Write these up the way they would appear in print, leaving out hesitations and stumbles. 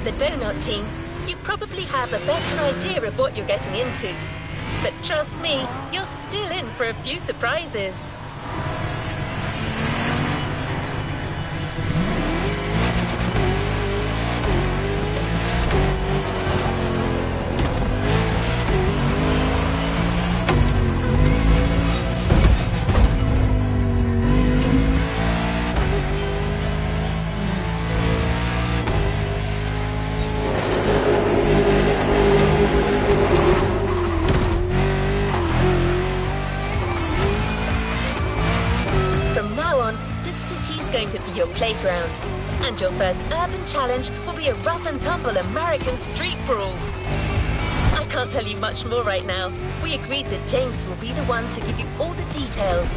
met the donut team, you probably have a better idea of what you're getting into. But trust me, you're still in for a few surprises. Going to be your playground, and your first urban challenge will be a rough and tumble American street brawl. I can't tell you much more right now. We agreed that James will be the one to give you all the details.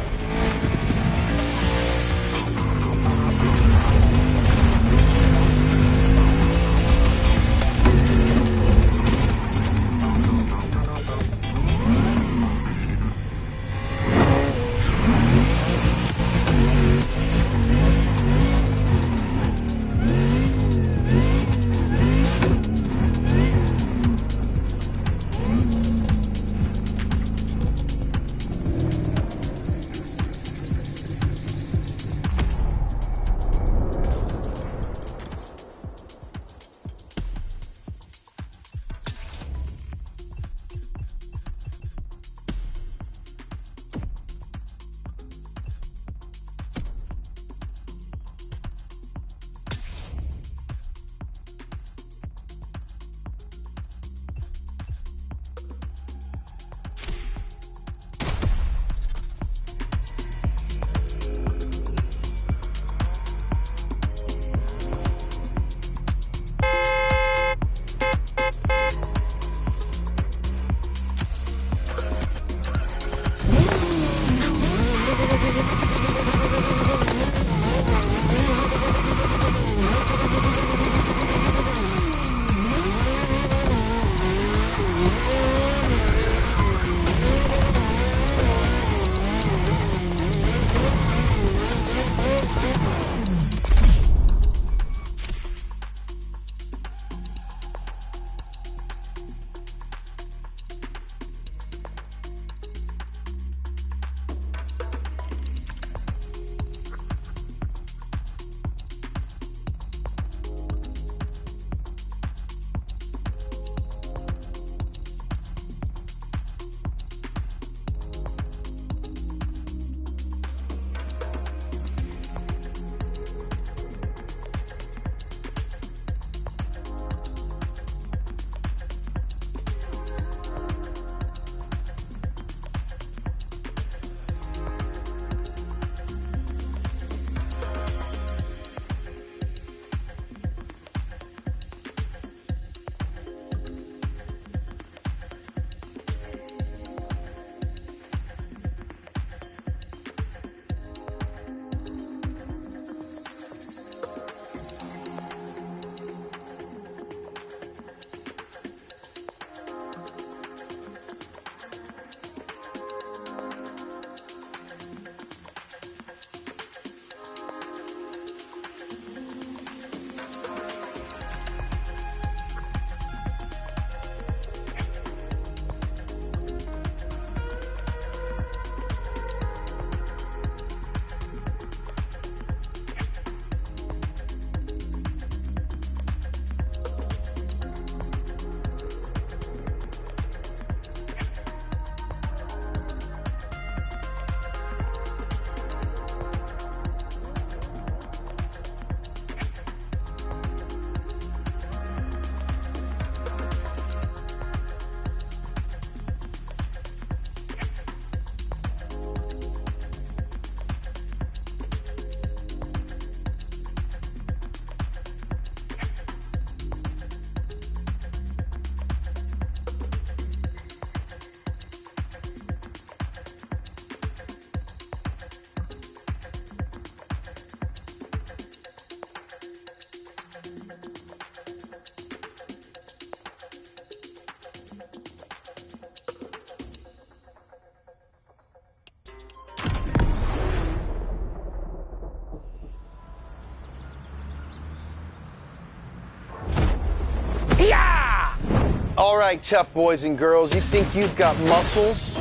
right, tough boys and girls, you think you've got muscles?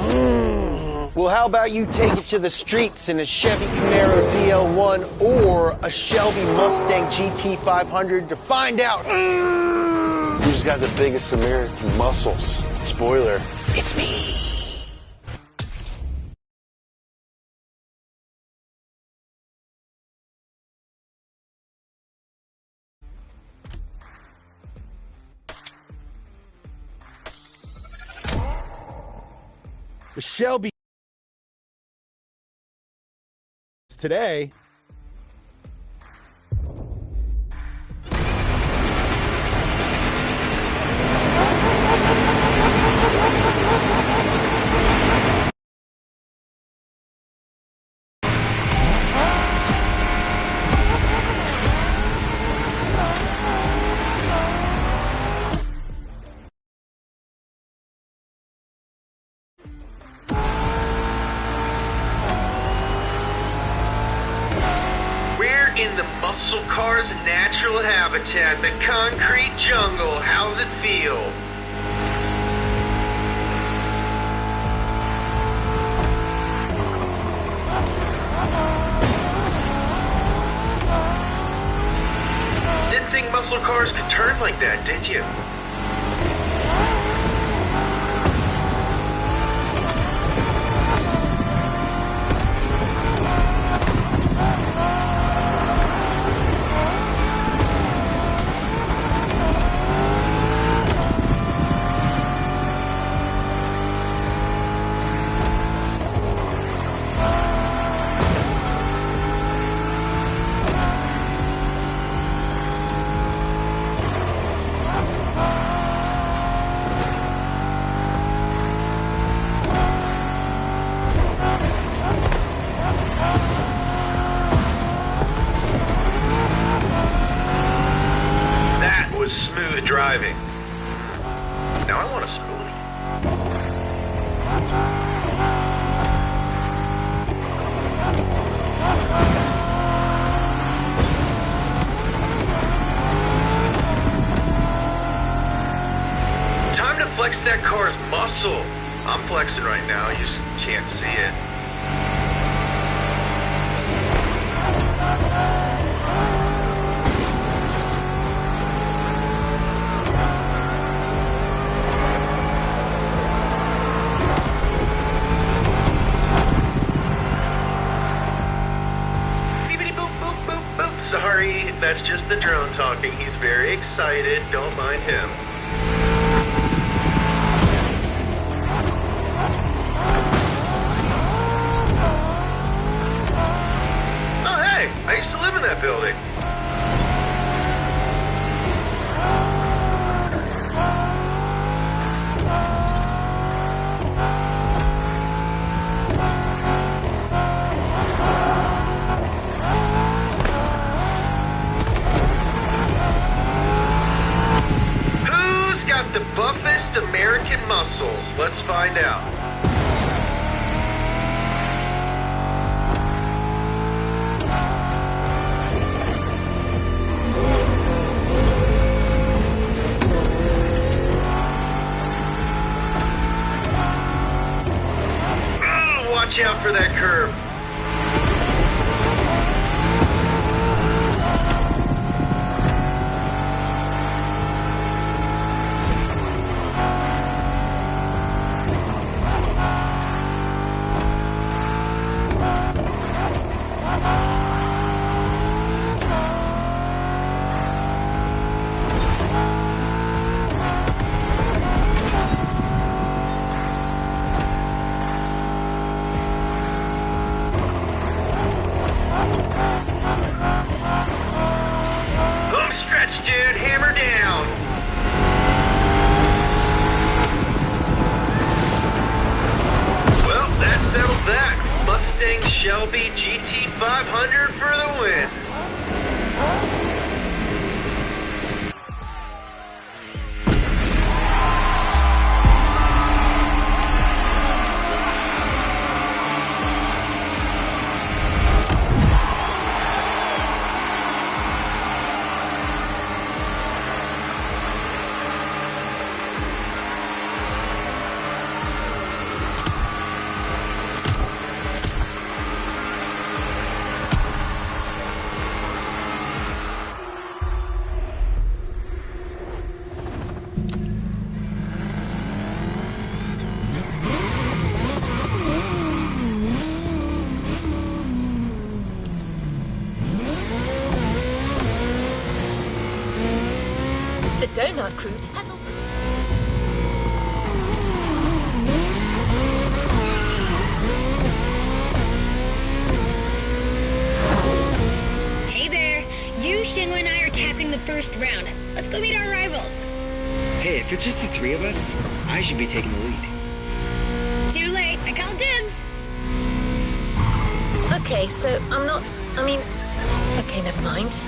Well, how about you take it to the streets in a Chevy Camaro ZL1 or a Shelby Mustang GT500 to find out Who's got the biggest American muscles? Spoiler, it's me. The Shelby today. In the muscle car's natural habitat, the concrete jungle. How's it feel? Didn't think muscle cars could turn like that, did you? Smooth driving. Now I want a smoothie. Time to flex that car's muscle. I'm flexing right now, you just can't see it. Sorry, that's just the drone talking. He's very excited. Don't mind him. Oh, hey! I used to live in that building. The buffest American muscles. Let's find out. Oh, watch out for that curve. Dude, hammer down. Well, that settles that. Mustang Shelby GT500 for the win. Donut Crew has a... Hey there. You, Shingo, and I are tackling the first round. Let's go meet our rivals. Hey, if it's just the three of us, I should be taking the lead. Too late. I called dibs. Okay, so I'm not... I mean... Okay, never mind.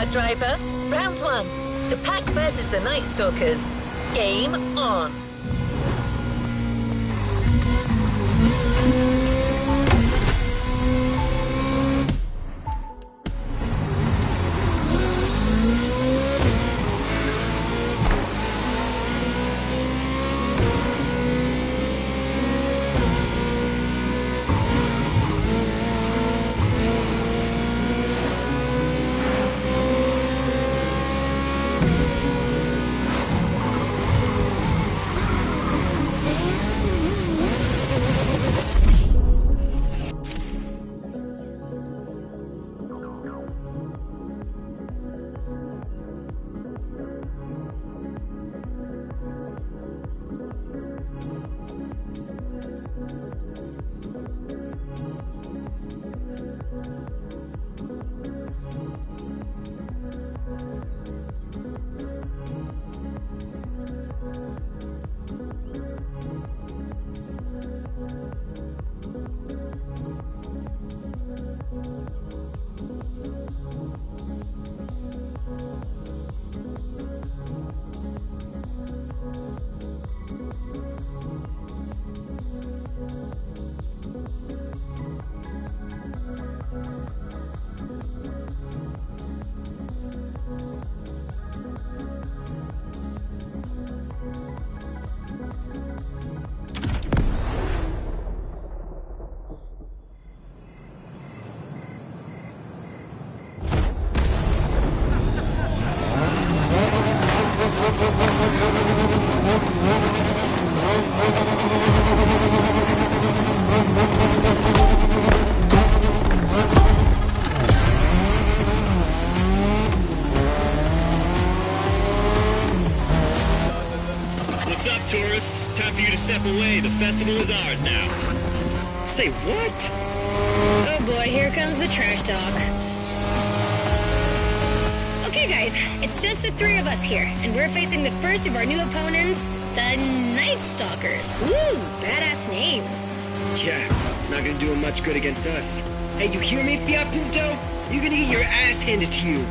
car driver. Round one. The pack versus the Night Stalkers. Game on. What's up, tourists? Time for you to step away. The festival is ours now. Say what? Oh boy, here comes the trash talk. Okay guys, it's just the three of us here, and we're facing the first of our new opponents, the Night Stalkers. Ooh, badass name. Yeah, it's not gonna do him much good against us. Hey, you hear me, Fiat Punto? You're gonna get your ass handed to you.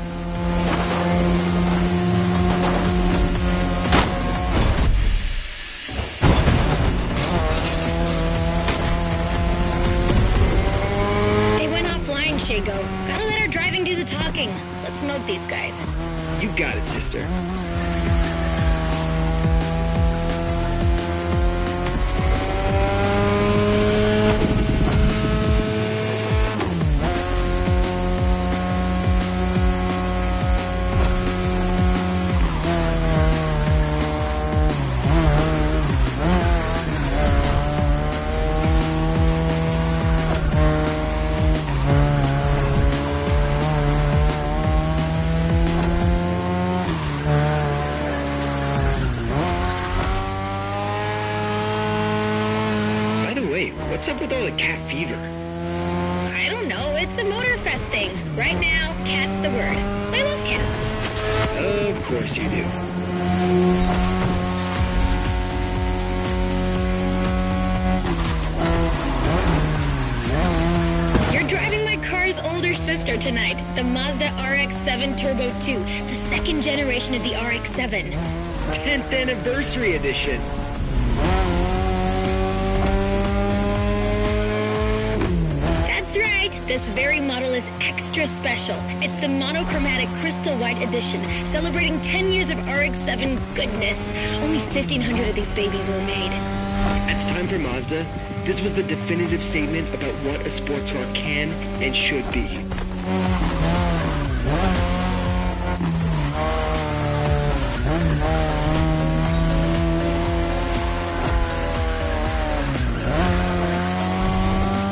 They went offline, Shago. Gotta let our driving do the talking. Let's smoke these guys. You got it, sister. What's up with all the cat fever? I don't know, it's a Motorfest thing. Right now, cat's the word. I love cats. Of course you do. You're driving my car's older sister tonight, the Mazda RX-7 Turbo 2, the second generation of the RX-7. 10th anniversary edition. That's right, this very model is extra special. It's the monochromatic crystal white edition, celebrating 10 years of RX-7 goodness. Only 1,500 of these babies were made. At the time for Mazda, this was the definitive statement about what a sports car can and should be.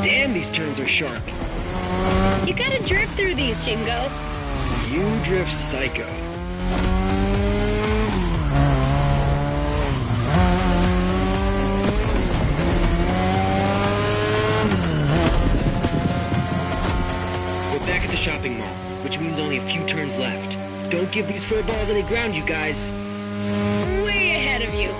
Damn, these turns are sharp. You gotta drift through these, Shingo. You drift psycho. We're back at the shopping mall, which means only a few turns left. Don't give these fur balls any ground, you guys. Way ahead of you.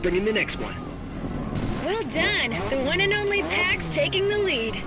bring in the next one. Well done. The one and only Pax taking the lead.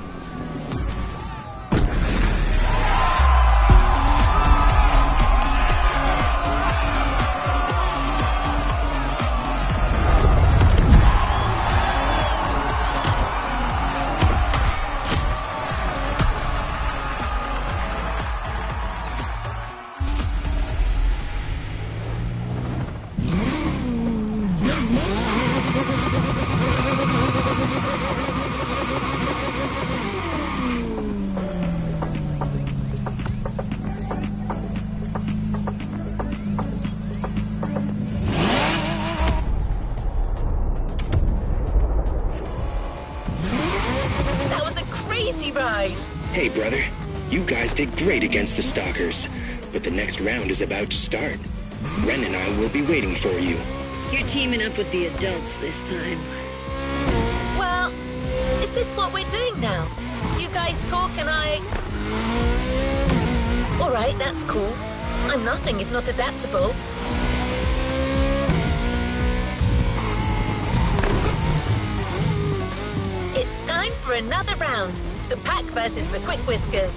Hey, brother. You guys did great against the Stalkers, but the next round is about to start. Ren and I will be waiting for you. You're teaming up with the adults this time. Well, is this what we're doing now? You guys talk and I... Alright, that's cool. I'm nothing if not adaptable. It's time for another round. The Pack versus the Quick Whiskers.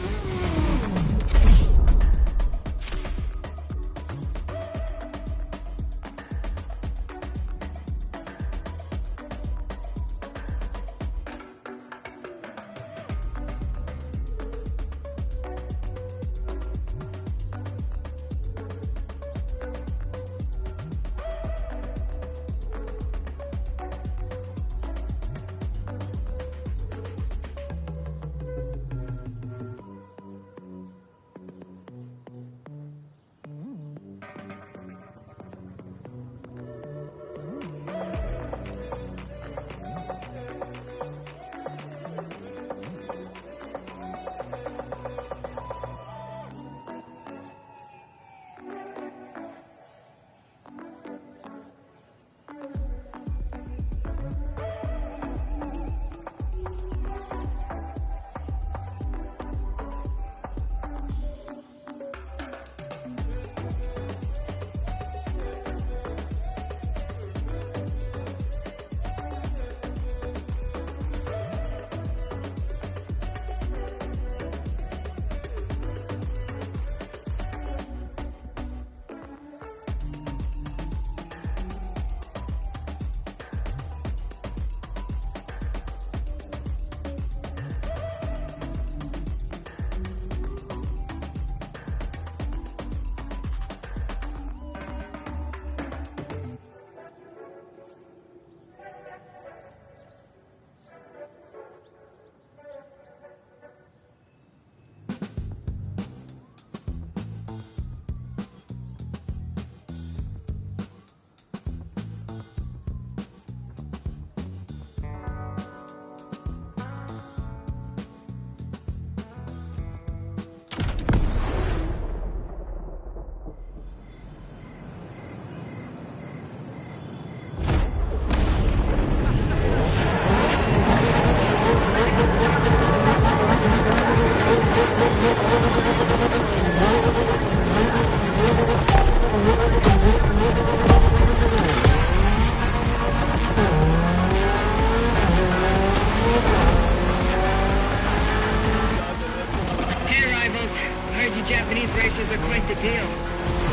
Japanese racers are quite the deal.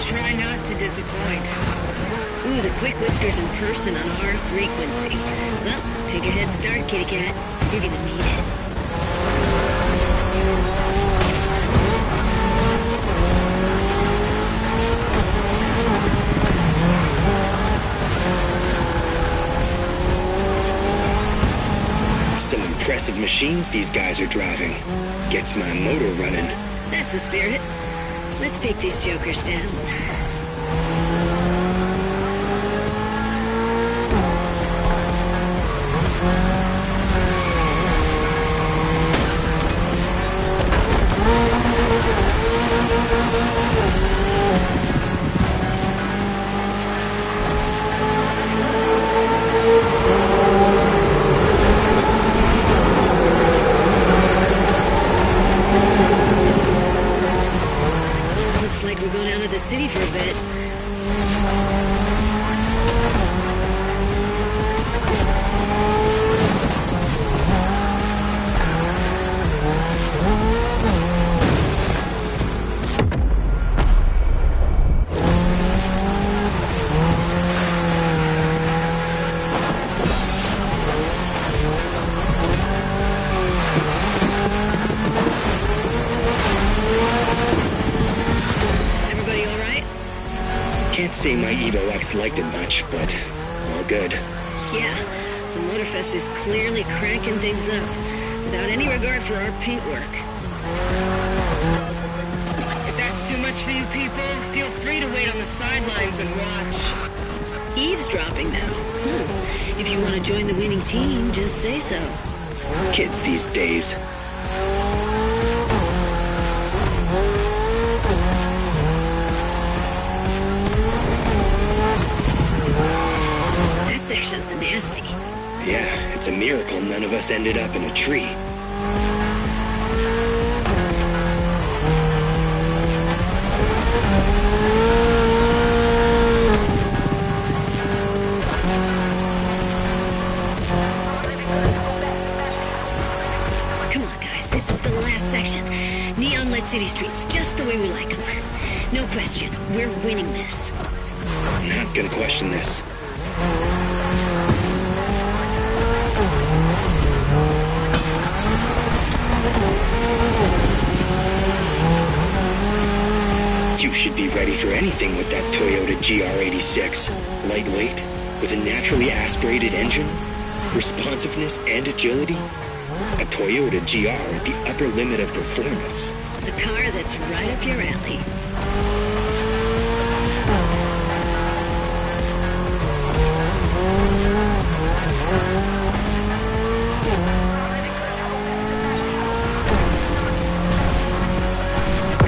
Try not to disappoint. Ooh, the Quick Whiskers in person on our frequency. Well, take a head start, kitty cat. You're gonna need it. Some impressive machines these guys are driving. Gets my motor running. That's the spirit. Let's take these jokers down. Looks like we're going down to the city for a bit. Can't say my Evo X liked it much, but all good. Yeah, the Motorfest is clearly cranking things up, without any regard for our paintwork. If that's too much for you people, feel free to wait on the sidelines and watch. Eavesdropping now. If you want to join the winning team, just say so. Kids these days. That section's nasty. Yeah, it's a miracle none of us ended up in a tree. Come on, guys, this is the last section. Neon-lit city streets, just the way we like them. No question, we're winning this. Not gonna question this. You should be ready for anything with that Toyota GR86. Lightweight, with a naturally aspirated engine, responsiveness and agility. A Toyota GR at the upper limit of performance. A car that's right up your alley.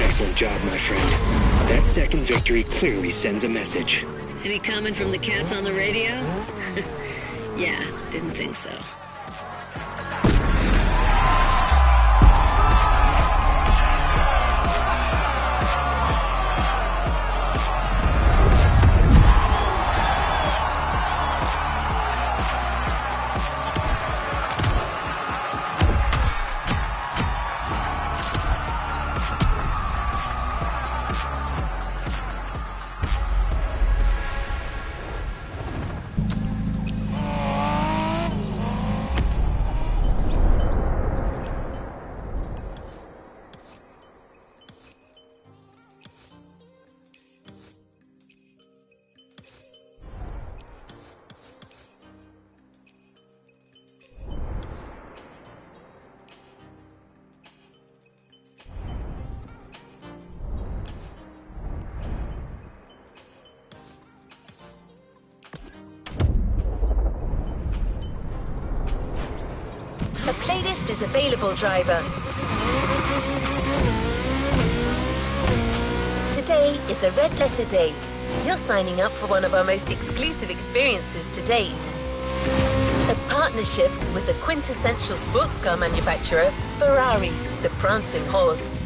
Excellent job, my friend. That second victory clearly sends a message. Any comment from the cats on the radio? Yeah, didn't think so. A playlist is available, driver. Today is a red letter day. You're signing up for one of our most exclusive experiences to date. A partnership with the quintessential sports car manufacturer, Ferrari, the prancing horse.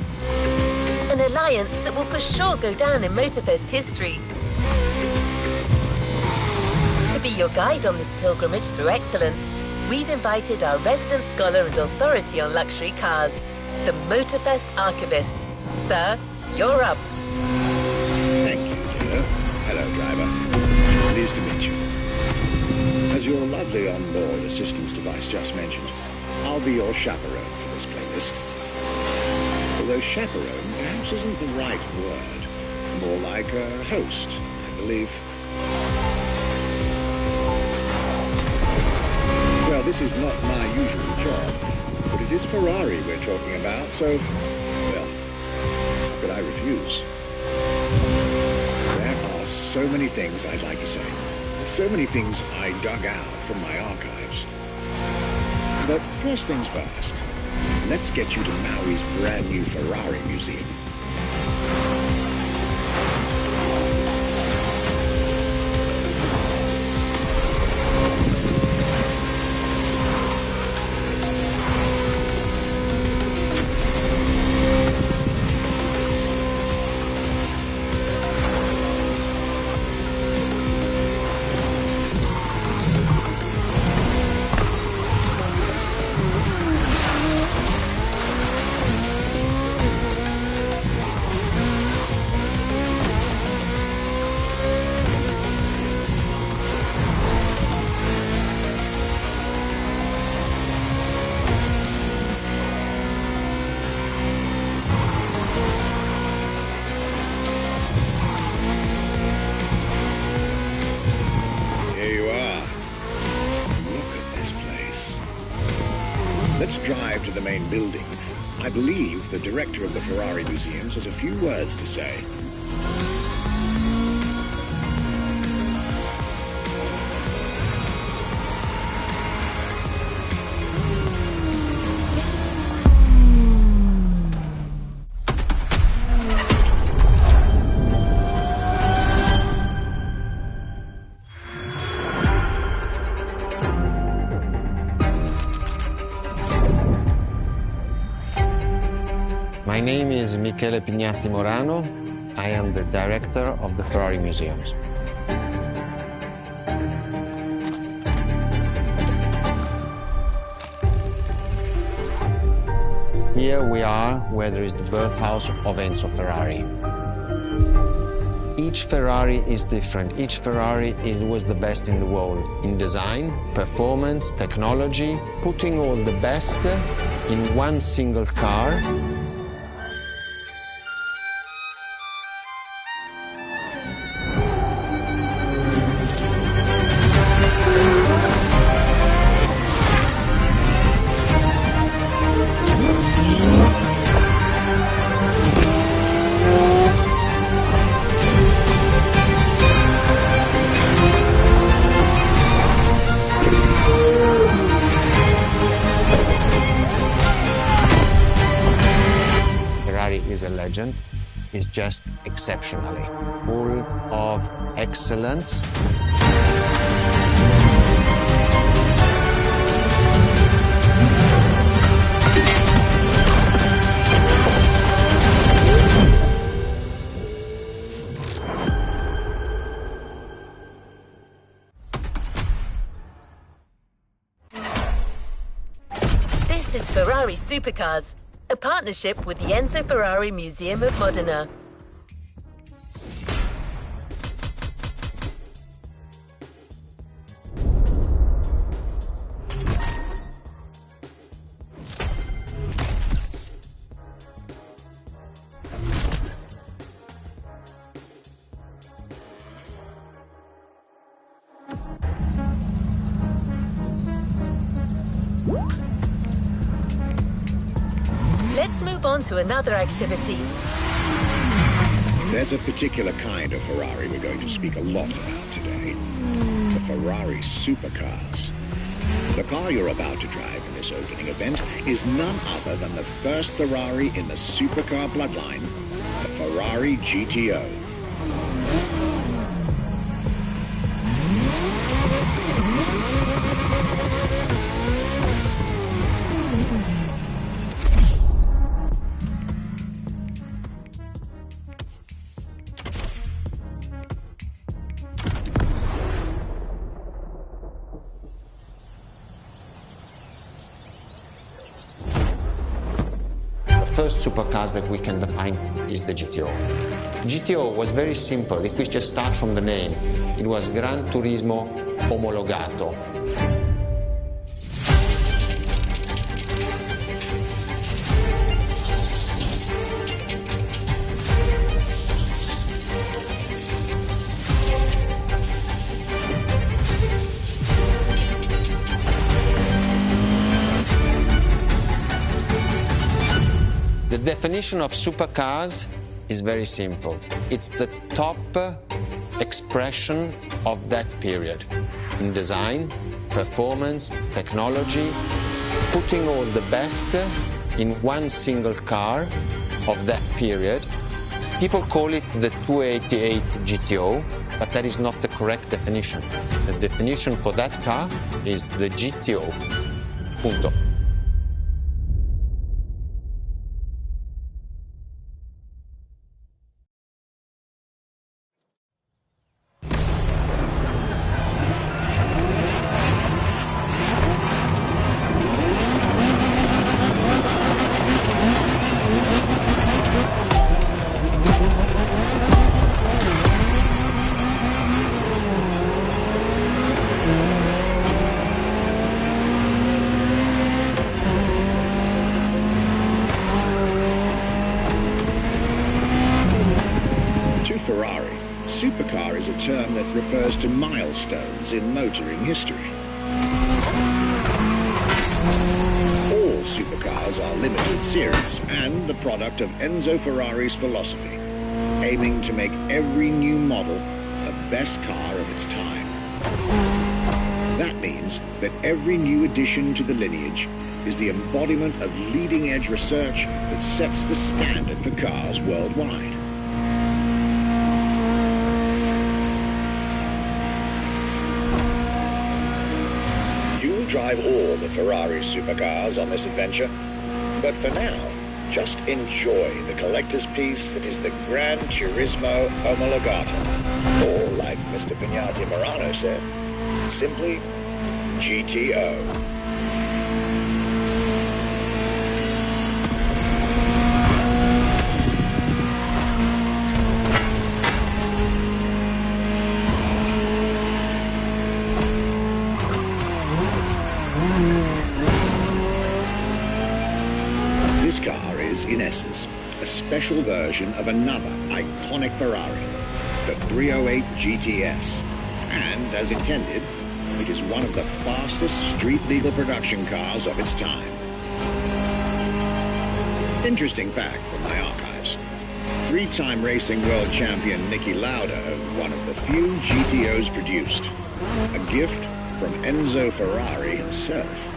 An alliance that will for sure go down in Motorfest history. To be your guide on this pilgrimage through excellence, we've invited our resident scholar and authority on luxury cars, the Motorfest archivist. Sir, you're up. Thank you, dear. Hello, driver. Pleased to meet you. As your lovely onboard assistance device just mentioned, I'll be your chaperone for this playlist. Although chaperone perhaps isn't the right word. More like a host, I believe. Well, this is not my usual job, but it is Ferrari we're talking about, so, well, how could I refuse? There are so many things I'd like to say, so many things I dug out from my archives. But first things first, let's get you to Maui's brand new Ferrari museum. main building, I believe the director of the Ferrari Museums has a few words to say. My name is Michele Pignatti Morano. I am the director of the Ferrari Museums. Here we are, where there is the birthhouse of Enzo Ferrari. Each Ferrari is different. Each Ferrari was the best in the world in design, performance, technology, putting all the best in one single car. Is a legend. It's just exceptionally full of excellence. This is Ferrari Supercars, a partnership with the Enzo Ferrari Museum of Modena. Let's move on to another activity. There's a particular kind of Ferrari we're going to speak a lot about today. The Ferrari Supercars. The car you're about to drive in this opening event is none other than the first Ferrari in the supercar bloodline, the Ferrari GTO. The first supercars that we can define is the GTO. GTO was very simple. If we just start from the name, it was Gran Turismo Omologato. The definition of supercars is very simple. It's the top expression of that period in design, performance, technology, putting all the best in one single car of that period. People call it the 288 GTO, but that is not the correct definition. The definition for that car is the GTO. Punto. Ferrari, supercar is a term that refers to milestones in motoring history. All supercars supercars are limited series and the product of Enzo Ferrari's philosophy, aiming to make every new model the best car of its time. That means that every new addition to the lineage is the embodiment of leading-edge research that sets the standard for cars worldwide. You'll drive all the Ferrari supercars on this adventure, but for now, just enjoy the collector's piece that is the Gran Turismo Omologato, or like Mr. Vignati Morano said, simply GTO. This car is, in essence, a special version of another iconic Ferrari, the 308 GTS, and, as intended, it is one of the fastest street-legal production cars of its time. Interesting fact from my archives. Three-time racing world champion Niki Lauda, one of the few GTOs produced. A gift from Enzo Ferrari himself.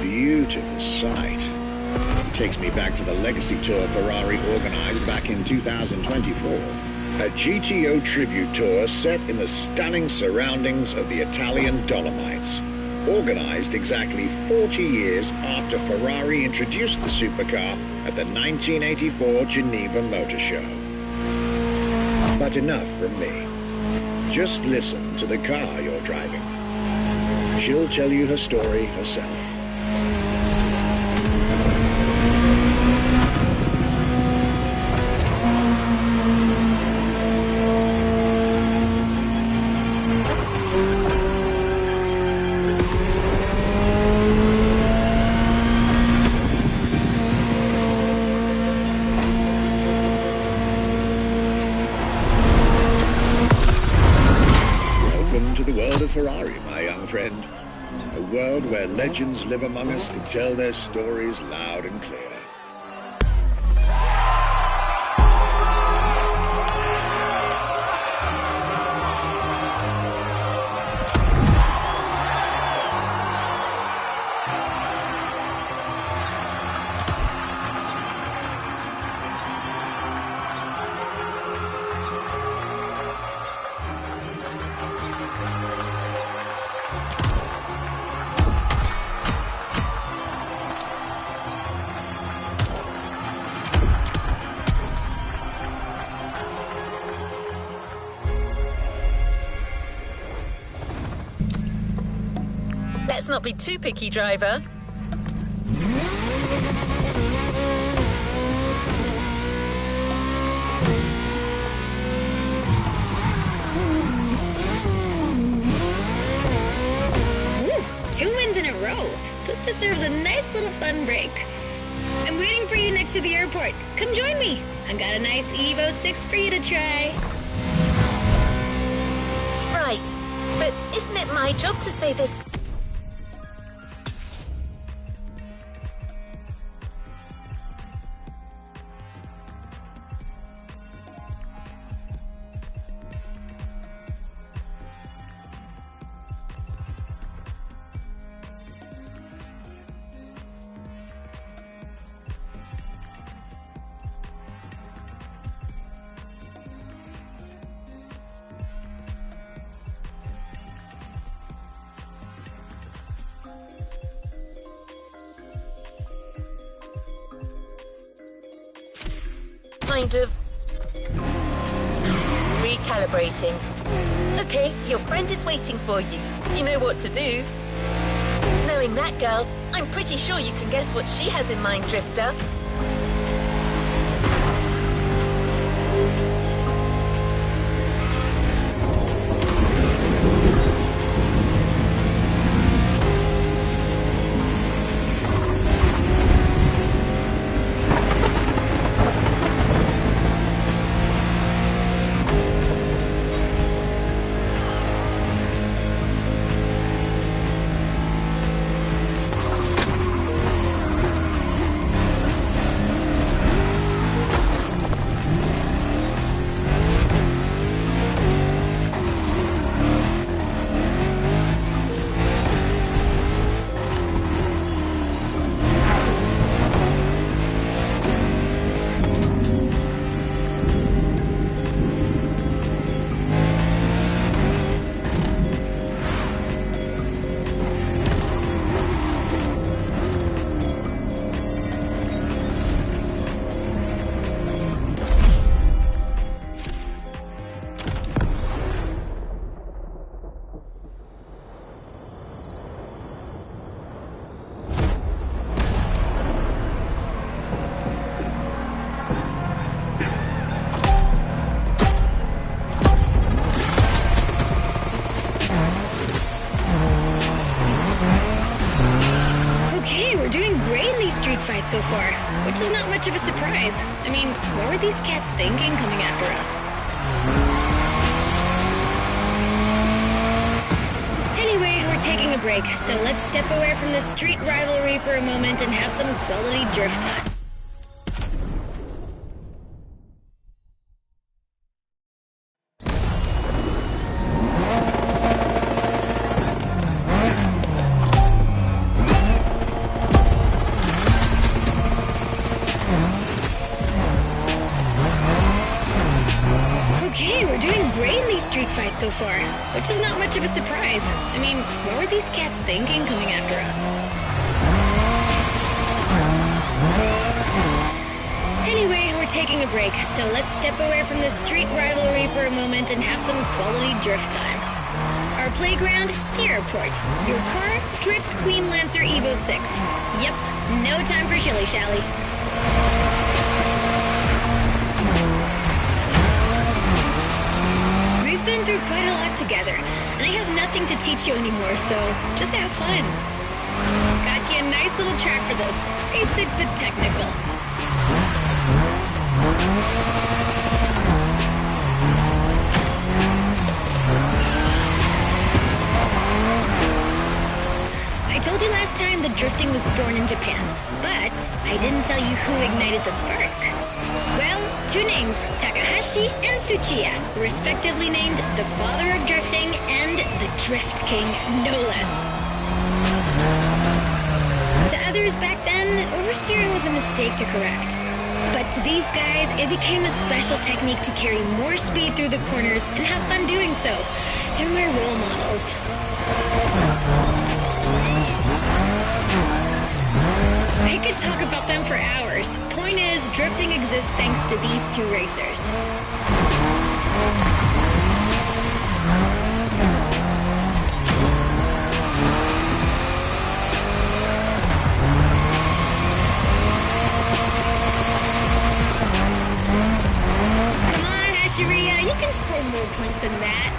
Beautiful sight. Takes me back to the Legacy Tour Ferrari organized back in 2024. A GTO tribute tour set in the stunning surroundings of the Italian Dolomites. Organized exactly 40 years after Ferrari introduced the supercar at the 1984 Geneva Motor Show. But enough from me. Just listen to the car you're driving. She'll tell you her story herself. Ferrari, my young friend. A world where legends live among us to tell their stories loud and clear. Let's not be too picky, driver. Ooh, 2 wins in a row. This deserves a nice little fun break. I'm waiting for you next to the airport. Come join me. I've got a nice Evo 6 for you to try. Right, but isn't it my job to say this? kind of recalibrating. Okay, your friend is waiting for you. You know what to do. Knowing that girl, I'm pretty sure you can guess what she has in mind, Drifter. So far, which is not much of a surprise. I mean, what were these cats thinking coming after us? Anyway, we're taking a break, so let's step away from the street rivalry for a moment and have some quality drift time. So far, which is not much of a surprise. I mean, what were these cats thinking coming after us? Anyway, we're taking a break, so let's step away from the street rivalry for a moment and have some quality drift time. Our playground, the airport. Your car, Drift Queen Lancer Evo 6. Yep, no time for shilly-shally. Been through quite a lot together, and I have nothing to teach you anymore, so just have fun. Got you a nice little track for this. Basic but technical. I told you last time that drifting was born in Japan, but I didn't tell you who ignited the spark. Well, two names, Takahashi and Tsuchiya, respectively named the father of drifting and the Drift King, no less. To others back then, oversteering was a mistake to correct. But to these guys, it became a special technique to carry more speed through the corners and have fun doing so. They're my role models. I could talk about them for hours. Point is, drifting exists thanks to these two racers. Come on, Asheria, you can score more points than that.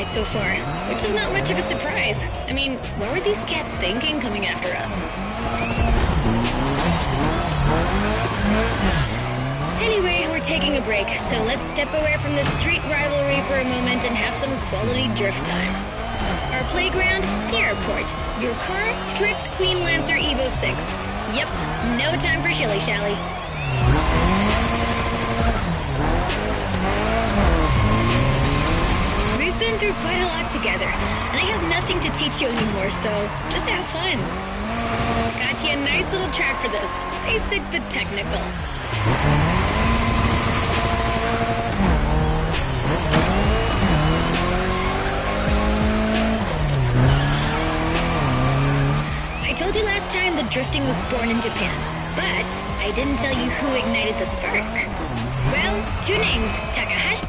So far, which is not much of a surprise. I mean, what were these cats thinking coming after us? Anyway, we're taking a break, so let's step away from the street rivalry for a moment and have some quality drift time. Our playground, the airport. Your car, Drift Queen Lancer Evo 6. Yep, no time for shilly-shally. been through quite a lot together, and I have nothing to teach you anymore, so just have fun. Got you a nice little track for this. Basic but technical. I told you last time that drifting was born in Japan, but I didn't tell you who ignited the spark. Well, two names, Takahashi.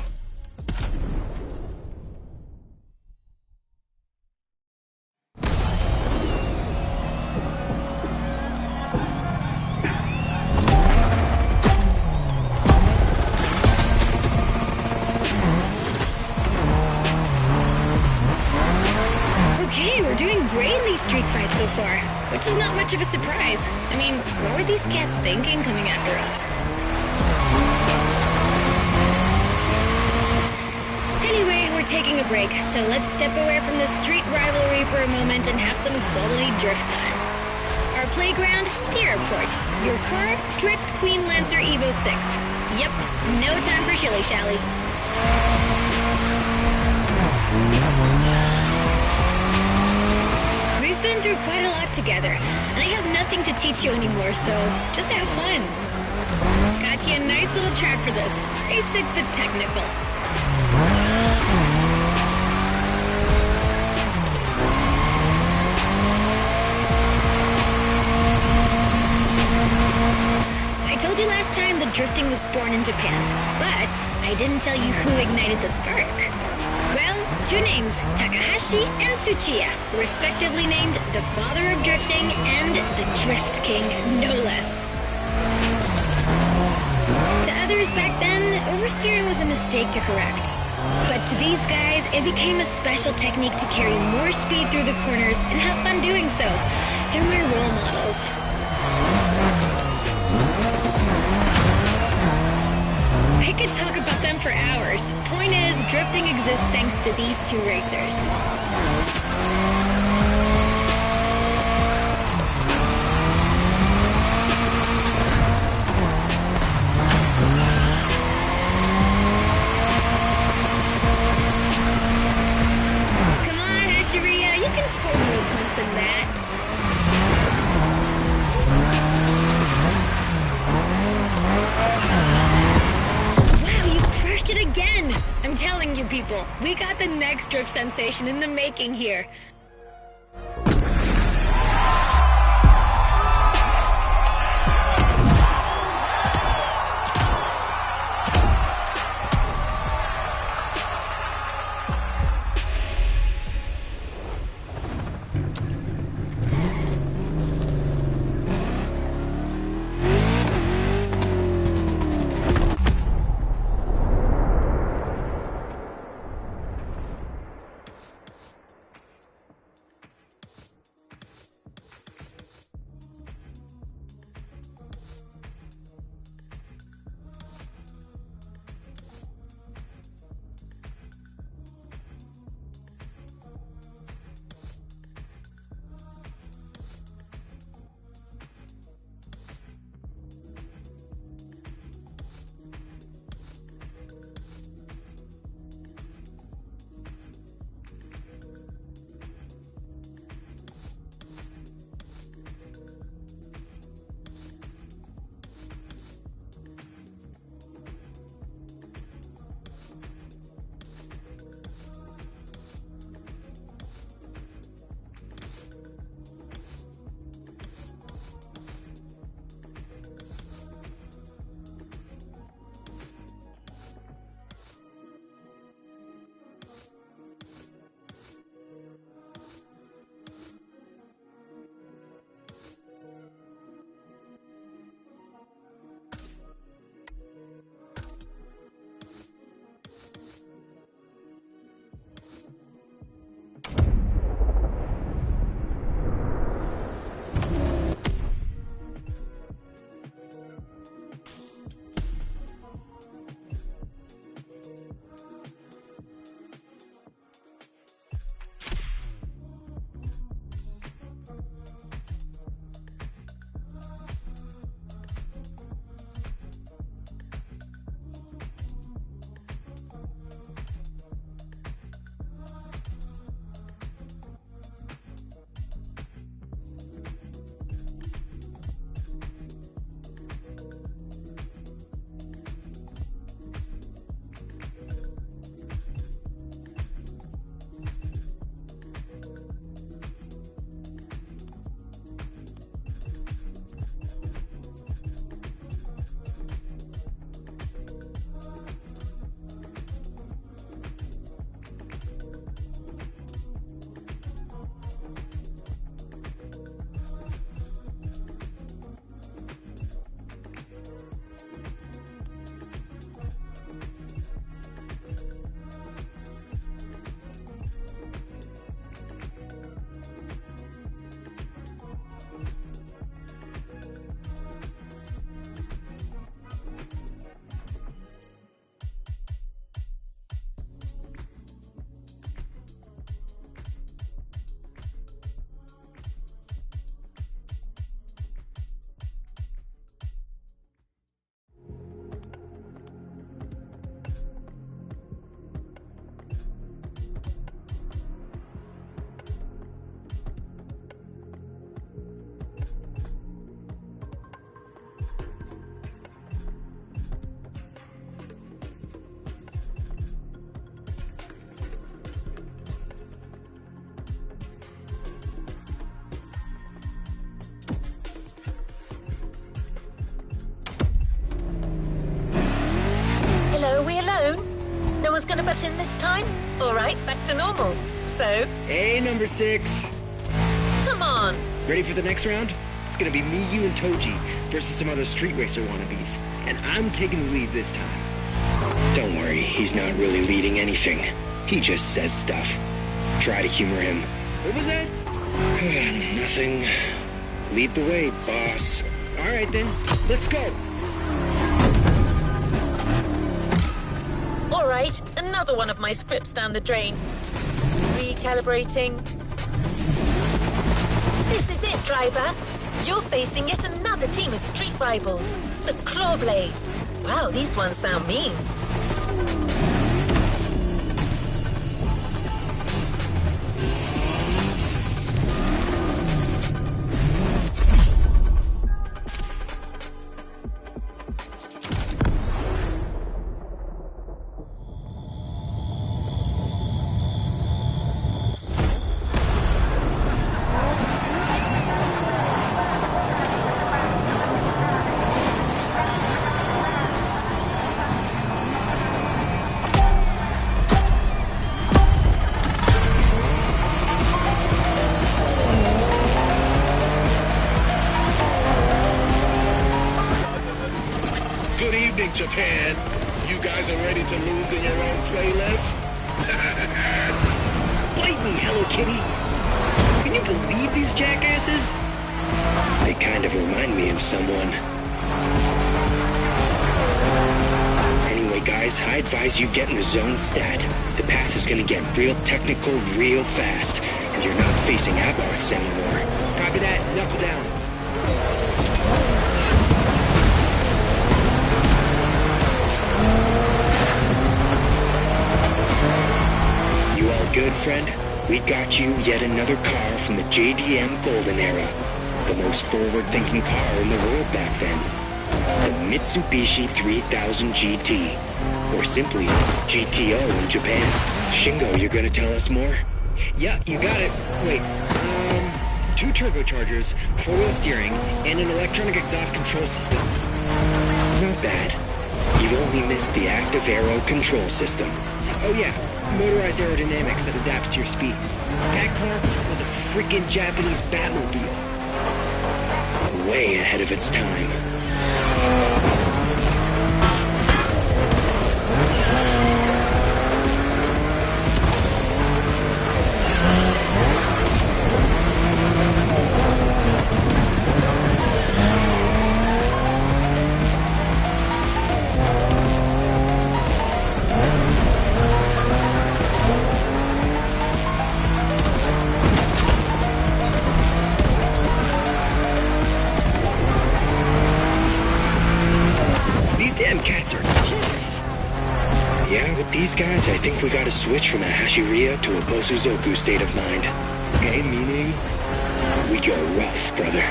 Okay, we're doing great in these street fights so far, which is not much of a surprise. I mean, what were these cats thinking coming after us? Anyway, we're taking a break, so let's step away from the street rivalry for a moment and have some quality drift time. Our playground, the airport. Your car, Drift Queen Lancer Evo 6. Yep, no time for shilly-shally. We've been through quite a lot together, and I have nothing to teach you anymore, so just have fun. Got you a nice little track for this. Basic but technical. I told you last time that drifting was born in Japan, but I didn't tell you who ignited the spark. Well, two names, Takahashi and Tsuchiya, respectively named the father of drifting and the Drift King, no less. To others back then, oversteering was a mistake to correct. But to these guys, it became a special technique to carry more speed through the corners and have fun doing so. They're my role models. I could talk about them for hours. Point is, drifting exists thanks to these two racers. Come on, Asheria, you can score more points than that. Crushed it again! I'm telling you people, we got the next drift sensation in the making here. gonna butt in this time? All right, back to normal. So? Hey, number 6. Come on. Ready for the next round? It's gonna be me, you, and Toji versus some other street racer wannabes. And I'm taking the lead this time. Don't worry, he's not really leading anything. He just says stuff. Try to humor him. What was that? Nothing. Lead the way, boss. All right, then. Let's go. All right, another one of my scripts down the drain. Recalibrating. This is it, driver. You're facing yet another team of street rivals, the Clawblades. Wow, these ones sound mean. Good evening, Japan. You guys are ready to lose in your own playlist? Bite me, Hello Kitty. Can you believe these jackasses? They kind of remind me of someone. Anyway, guys, I advise you get in the zone stat. The path is gonna get real technical real fast, and you're not facing Abarths anymore. Copy that. Knuckle down. You all good, friend? We got you yet another car from the JDM Golden Era. The most forward-thinking car in the world back then. The Mitsubishi 3000 GT. Or simply, GTO in Japan. Shingo, you're gonna tell us more? Yeah, you got it. Wait, 2 turbochargers, 4-wheel steering, and an electronic exhaust control system. Not bad. You've only missed the active aero control system. Oh yeah, motorized aerodynamics that adapts to your speed. That car was a freaking Japanese Batmobile. Way ahead of its time. Damn cats are tough. Yeah, with these guys, I think we gotta switch from a Hashiria to a Bosuzoku state of mind. Okay, meaning we go rough, brother.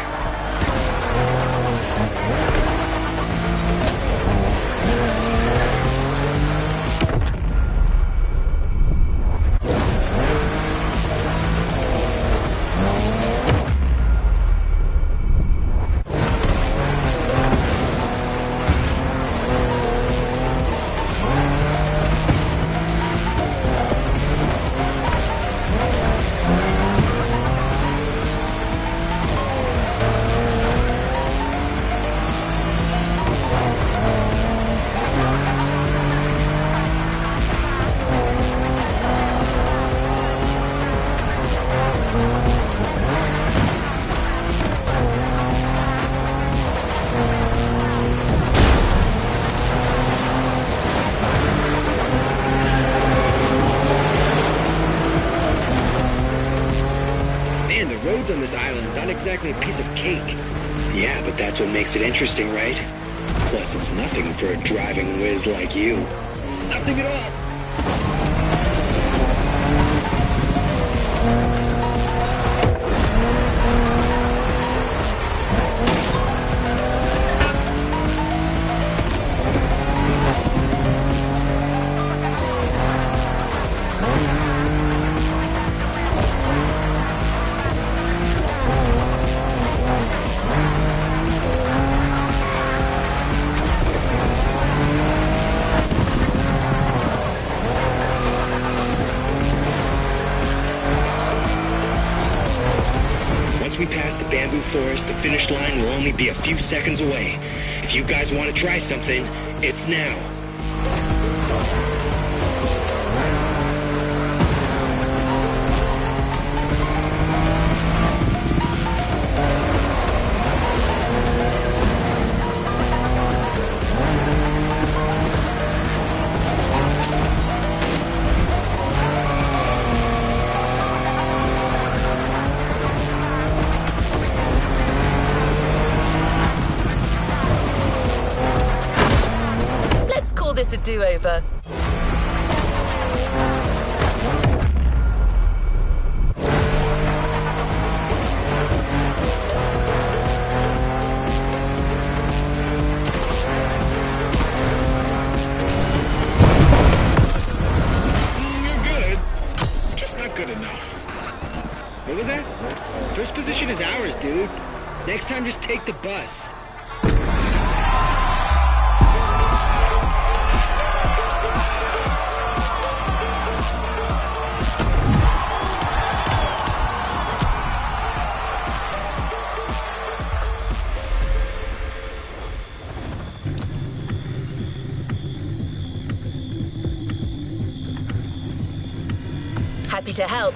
Roads on this island, not exactly a piece of cake. Yeah, but that's what makes it interesting, right? Plus, it's nothing for a driving whiz like you. Nothing at all. finish line will only be a few seconds away. If you guys want to try something, it's now. This a do-over. You're good. Just not good enough. What was that? First position is ours, dude. Next time, just take the bus. Happy to help.